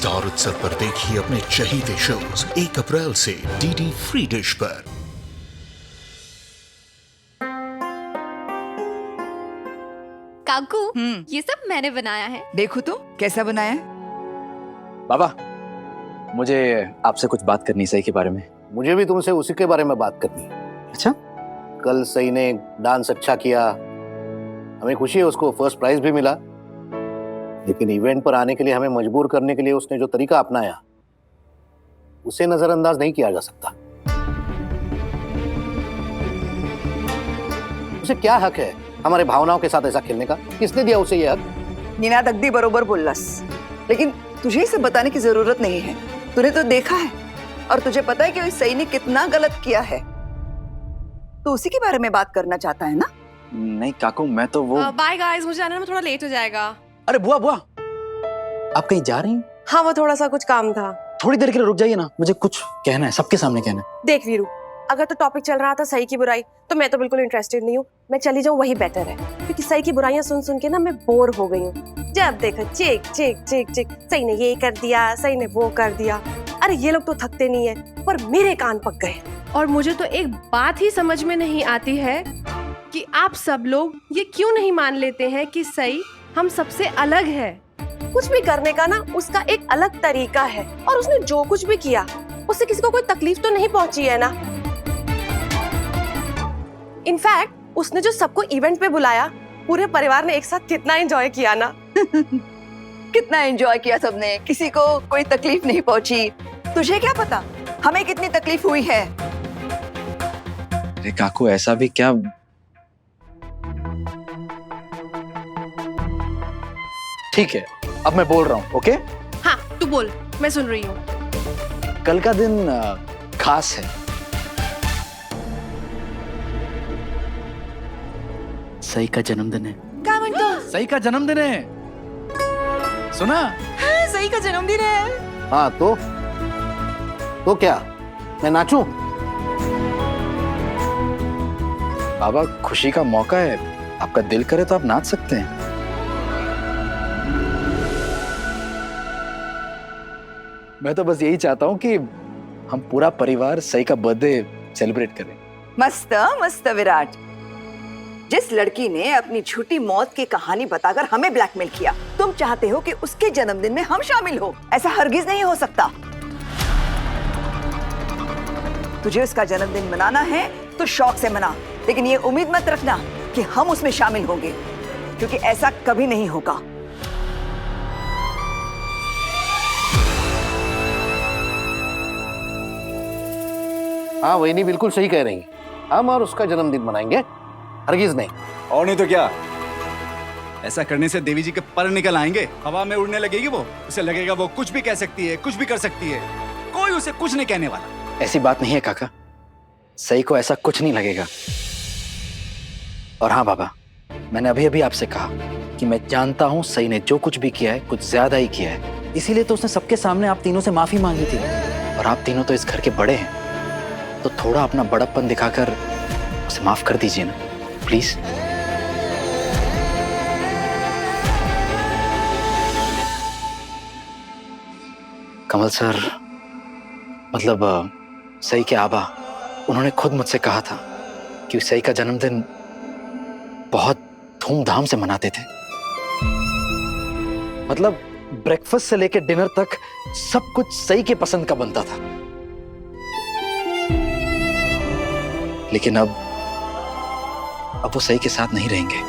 Star उत्सव पर देखिए अपने चहीते शोज 1 अप्रैल से डीडी फ्री डिश पर। काकू, ये सब मैंने बनाया है। देखो तो कैसा बनाया है। बाबा, मुझे आपसे कुछ बात करनी सही के बारे में। मुझे भी तुमसे उसी के बारे में बात करनी है। अच्छा? कल सही ने डांस अच्छा किया, हमें खुशी है, उसको फर्स्ट प्राइज भी मिला। लेकिन इवेंट पर आने के लिए हमें मजबूर करने के लिए उसने जो तरीका अपनाया, उसे नजरअंदाज नहीं किया जा सकता। उसे क्या हक है हमारे भावनाओं के साथ ऐसा खेलने का? किसने दिया उसे ये हक? निनाद अगदी बरोबर बोललास, लेकिन तुझे इसे बताने की जरूरत नहीं है। तूने तो देखा है और तुझे पता है कि सही ने कितना गलत किया है। तो उसी के बारे में बात करना चाहता है ना? नहीं काकू, मैं तो वो बाय गाइस, मुझे जाना है, थोड़ा लेट हो जाएगा। अरे बुआ बुआ, आप कहीं जा रही हैं? हाँ, वो थोड़ा सा कुछ काम था। थोड़ी देर के लिए रुक जाइए ना, मुझे कुछ कहना है, सबके सामने कहना है। देख वीरू, अगर तो टॉपिक चल रहा था सही की बुराई, तो मैं तो बिल्कुल इंटरेस्टेड नहीं हूँ। मैं चली जाऊँ वही बेटर है, क्योंकि सही की बुराइयां सुन सुन के ना मैं बोर हो गई हूँ। जब देखो चेक चेक चेक चेक, सही ने ये कर दिया, सही ने वो कर दिया। अरे ये लोग तो थकते नहीं है, पर मेरे कान पक गए। और मुझे तो एक बात ही समझ में नहीं आती है कि आप सब लोग ये क्यों नहीं मान लेते हैं कि सही हम सबसे अलग है। कुछ भी करने का ना उसका एक अलग तरीका है, और उसने जो कुछ भी किया उससे किसी को कोई तकलीफ तो नहीं पहुंची है ना। इनफैक्ट उसने जो सबको इवेंट पे बुलाया, पूरे परिवार ने एक साथ कितना एंजॉय किया ना। कितना एंजॉय किया सबने, किसी को कोई तकलीफ नहीं पहुंची। तुझे क्या पता हमें कितनी तकलीफ हुई है। अरे काकू, ऐसा भी क्या? ठीक है, अब मैं बोल रहा हूँ। ओके? हाँ, तू बोल, मैं सुन रही हूँ। कल का दिन खास है। सही का जन्मदिन है। क्या म्हणतो? सही का जन्मदिन है, सुना? हाँ, सही का जन्मदिन है। हाँ तो क्या मैं नाचूं? बाबा, खुशी का मौका है, आपका दिल करे तो आप नाच सकते हैं। मैं तो बस यही चाहता हूँ कि हम पूरा परिवार सही का बर्थडे सेलिब्रेट करें। मस्त मस्त विराट। जिस लड़की ने अपनी झूठी मौत की कहानी बताकर हमें ब्लैकमेल किया, तुम चाहते हो कि उसके जन्मदिन में हम शामिल हो? ऐसा हरगिज नहीं हो सकता। तुझे उसका जन्मदिन मनाना है तो शौक से मना, लेकिन ये उम्मीद मत रखना कि हम उसमें शामिल होंगे, क्योंकि ऐसा कभी नहीं होगा। हाँ, वही नहीं, बिल्कुल सही कह रही हैं। हम और उसका जन्मदिन मनाएंगे, हरगिज नहीं। और नहीं तो क्या, ऐसा करने से देवी जी के पर निकल आएंगे, हवा में उड़ने लगेगी वो। उसे लगेगा वो कुछ भी कह सकती है, कुछ भी कर सकती है, कोई उसे कुछ नहीं कहने वाला। ऐसी बात नहीं है काका, सही को ऐसा कुछ नहीं लगेगा। और हाँ बाबा, मैंने अभी अभी आपसे कहा कि मैं जानता हूँ सही ने जो कुछ भी किया है कुछ ज्यादा ही किया है, इसीलिए तो उसने सबके सामने आप तीनों से माफी मांगी थी। और आप तीनों तो इस घर के बड़े हैं, तो थोड़ा अपना बड़प्पन दिखाकर उसे माफ कर दीजिए ना, प्लीज। कमल सर, मतलब सही के आबा, उन्होंने खुद मुझसे कहा था कि सही का जन्मदिन बहुत धूमधाम से मनाते थे। मतलब ब्रेकफास्ट से लेकर डिनर तक सब कुछ सही के पसंद का बनता था। लेकिन अब वो सही के साथ नहीं रहेंगे,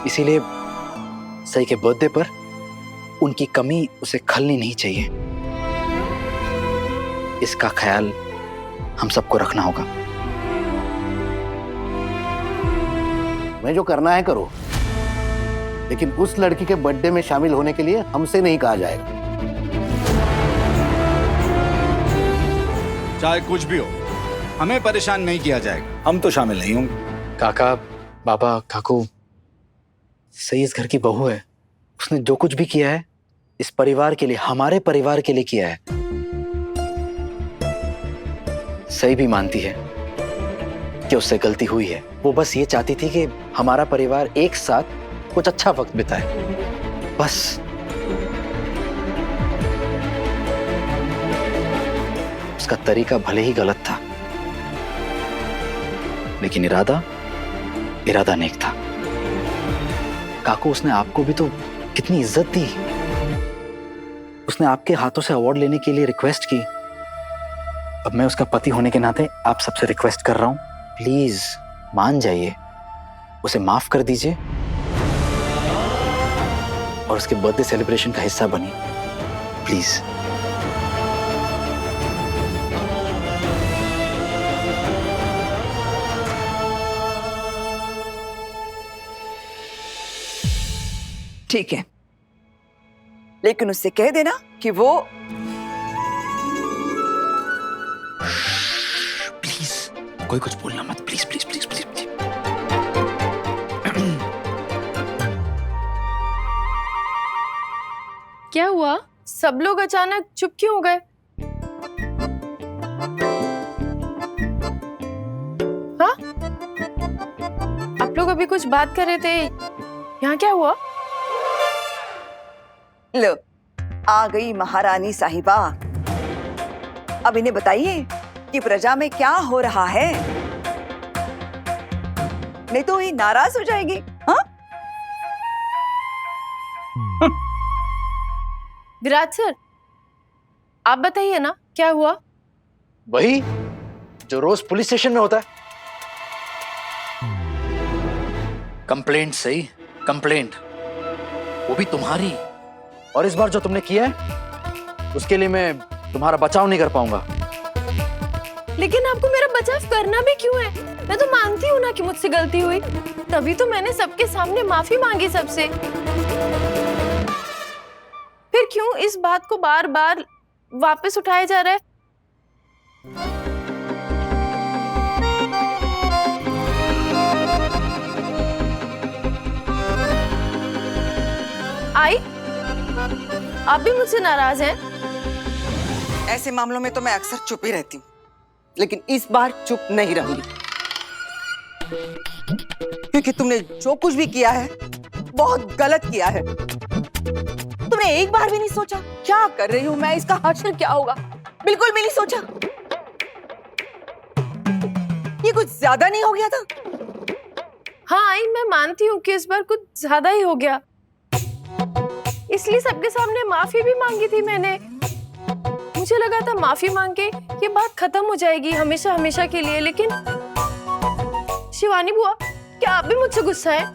इसीलिए सही के बर्थडे पर उनकी कमी उसे खलनी नहीं चाहिए। इसका ख्याल हम सबको रखना होगा। मैं जो करना है करो, लेकिन उस लड़की के बर्थडे में शामिल होने के लिए हमसे नहीं कहा जाएगा। चाहे कुछ भी हो, हमें परेशान नहीं किया जाएगा, हम तो शामिल नहीं होंगे। काका, बाबा, काकू, सही इस घर की बहू है। उसने जो कुछ भी किया है इस परिवार के लिए, हमारे परिवार के लिए किया है। सही भी मानती है कि उससे गलती हुई है। वो बस ये चाहती थी कि हमारा परिवार एक साथ कुछ अच्छा वक्त बिताए, बस। उसका तरीका भले ही गलत था, लेकिन इरादा नेक था। काकू, उसने आपको भी तो कितनी इज्जत दी। उसने आपके हाथों से अवार्ड लेने के लिए रिक्वेस्ट की। अब मैं उसका पति होने के नाते आप सबसे रिक्वेस्ट कर रहा हूं, प्लीज मान जाइए, उसे माफ कर दीजिए और उसके बर्थडे सेलिब्रेशन का हिस्सा बनिए, प्लीज। ठीक है, लेकिन उससे कह देना कि वो प्लीज कोई कुछ बोलना मत, please please please please, please. क्या हुआ? सब लोग अचानक चुप क्यों हो गए? हाँ, आप लोग अभी कुछ बात कर रहे थे, यहाँ क्या हुआ? लो, आ गई महारानी साहिबा। अब इन्हें बताइए कि प्रजा में क्या हो रहा है, नहीं तो ये नाराज हो जाएगी। हाँ? विराट सर, आप बताइए ना क्या हुआ? वही जो रोज पुलिस स्टेशन में होता है, कंप्लेंट। सही, कंप्लेंट, वो भी तुम्हारी। और इस बार जो तुमने किया है उसके लिए मैं तुम्हारा बचाव नहीं कर पाऊंगा। लेकिन आपको मेरा बचाव करना भी क्यों है? मैं तो मानती हूँ ना कि मुझसे गलती हुई, तभी तो मैंने सबके सामने माफी मांगी सबसे। फिर क्यों इस बात को बार बार वापस उठाया जा रहा है? आई, आप भी मुझसे नाराज हैं? ऐसे मामलों में तो मैं अक्सर चुप ही रहती हूँ, लेकिन इस बार चुप नहीं रहूंगी, क्योंकि तुमने जो कुछ भी किया है बहुत गलत किया है। तुमने एक बार भी नहीं सोचा क्या कर रही हूं मैं, इसका हश्र क्या होगा, बिल्कुल भी नहीं सोचा। ये कुछ ज्यादा नहीं हो गया था? हाँ आई, मैं मानती हूँ कि इस बार कुछ ज्यादा ही हो गया, इसलिए सबके सामने माफी भी मांगी थी मैंने। मुझे लगा था माफी मांग के ये बात खत्म हो जाएगी हमेशा हमेशा के लिए, लेकिन शिवानी बुआ, क्या आप भी मुझसे गुस्सा है?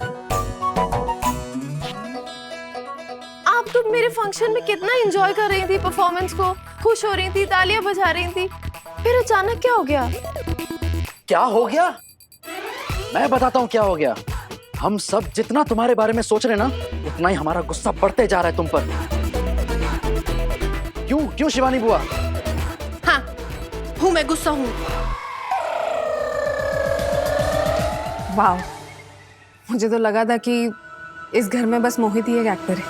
आप तो मेरे फंक्शन में कितना एंजॉय कर रही थी परफॉर्मेंस को, खुश हो रही थी, तालियां बजा रही थी, फिर अचानक क्या हो गया? क्या हो गया? मैं बताता हूँ क्या हो गया। हम सब जितना तुम्हारे बारे में सोच रहे हैं ना, उतना ही हमारा गुस्सा बढ़ते जा रहा है तुम पर। क्यों क्यों शिवानी बुआ? हाँ, हूँ, मैं गुस्सा हूँ। वाह, मुझे तो लगा था कि इस घर में बस मोहित ही एक एक्टर है,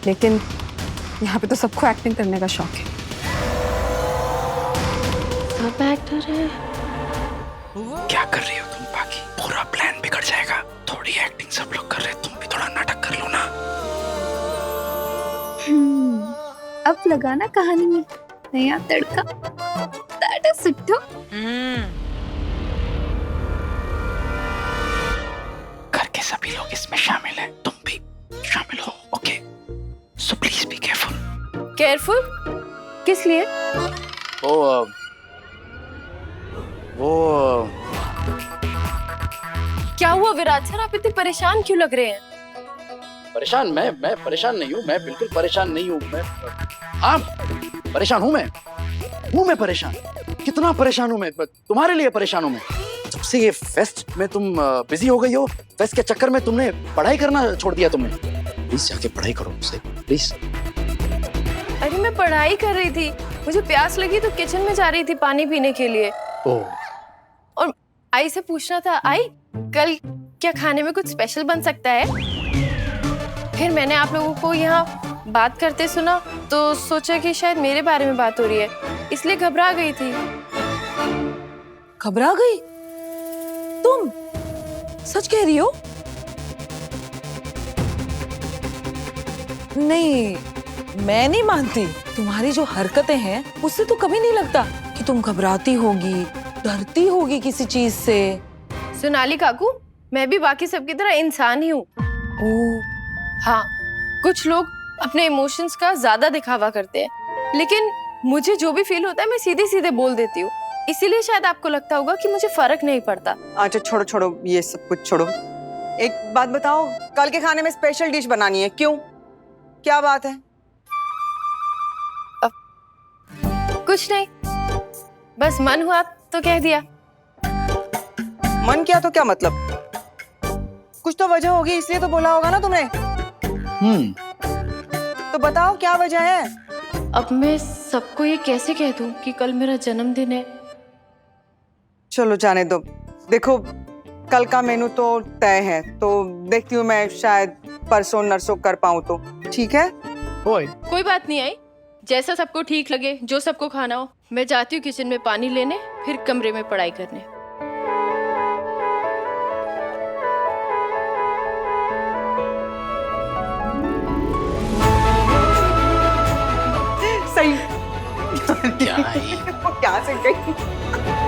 लेकिन यहाँ पे तो सबको एक्टिंग करने का शौक है। सब एक्टर है। क्या कर रही हो तुम बाकी? पूरा प्लान बिगड़ जाएगा। थोड़ी एक्टिंग सब लोग कर रहे हैं, तुम भी थोड़ा नाटक कर लो ना। अब लगाना कहानी में नया तड़का। That is it, too. घर के सभी लोग इसमें शामिल हैं, तुम भी शामिल हो, okay? So please be careful. Careful? किस लिए? वो क्या हुआ विराट सर, आप इतने परेशान क्यों लग रहे हैं? परेशान? मैं परेशान नहीं हूँ, मैं बिल्कुल परेशान नहीं हूँ। मैं हाँ परेशान हूँ, मैं परेशान। कितना परेशान हूँ मैं, तुम्हारे लिए परेशान हूँ मैं। जब से ये फेस्ट में तुम बिजी हो गई हो, फेस्ट के चक्कर में तुमने पढ़ाई करना छोड़ दिया। तुमने प्लीज जाके पढ़ाई करो मुझसे, प्लीज। अरे मैं पढ़ाई कर रही थी, मुझे प्यास लगी तो किचन में जा रही थी पानी पीने के लिए। और आई से पूछना था, आई कल क्या खाने में कुछ स्पेशल बन सकता है? फिर मैंने आप लोगों को यहाँ बात करते सुना तो सोचा कि शायद मेरे बारे में बात हो रही है, इसलिए घबरा गई थी। घबरा गई? तुम सच कह रही हो? नहीं, मैं नहीं मानती। तुम्हारी जो हरकतें हैं उससे तो कभी नहीं लगता कि तुम घबराती होगी, डरती होगी किसी चीज से। सोनाली काकू, मैं भी बाकी सबकी तरह इंसान ही हूँ। हाँ, कुछ लोग अपने इमोशंस का ज्यादा दिखावा करते हैं, लेकिन मुझे जो भी फील होता है मैं सीधे सीधे बोल देती हूँ। इसीलिए शायद आपको लगता होगा कि मुझे फर्क नहीं पड़ता। अच्छा छोड़ो छोड़ो, ये सब कुछ छोड़ो। एक बात बताओ, कल के खाने में स्पेशल डिश बनानी है, क्यों? क्या बात है? कुछ नहीं, बस मन हुआ तो कह दिया। मन किया तो क्या मतलब? कुछ तो वजह होगी, इसलिए तो बोला होगा ना तुमने। तो बताओ क्या वजह है? अब मैं सबको ये कैसे कह दूं कि कल मेरा जन्मदिन है? चलो जाने दो। देखो, कल का मेनू तो तय है, तो देखती हूँ मैं शायद परसों नरसों कर पाऊँ तो। ठीक है? कोई बात नहीं आई, जैसा सबको ठीक लगे, जो सबको खाना हो। मैं जाती हूँ किचन में पानी लेने, फिर कमरे में पढ़ाई करने। सही। क्या से गई?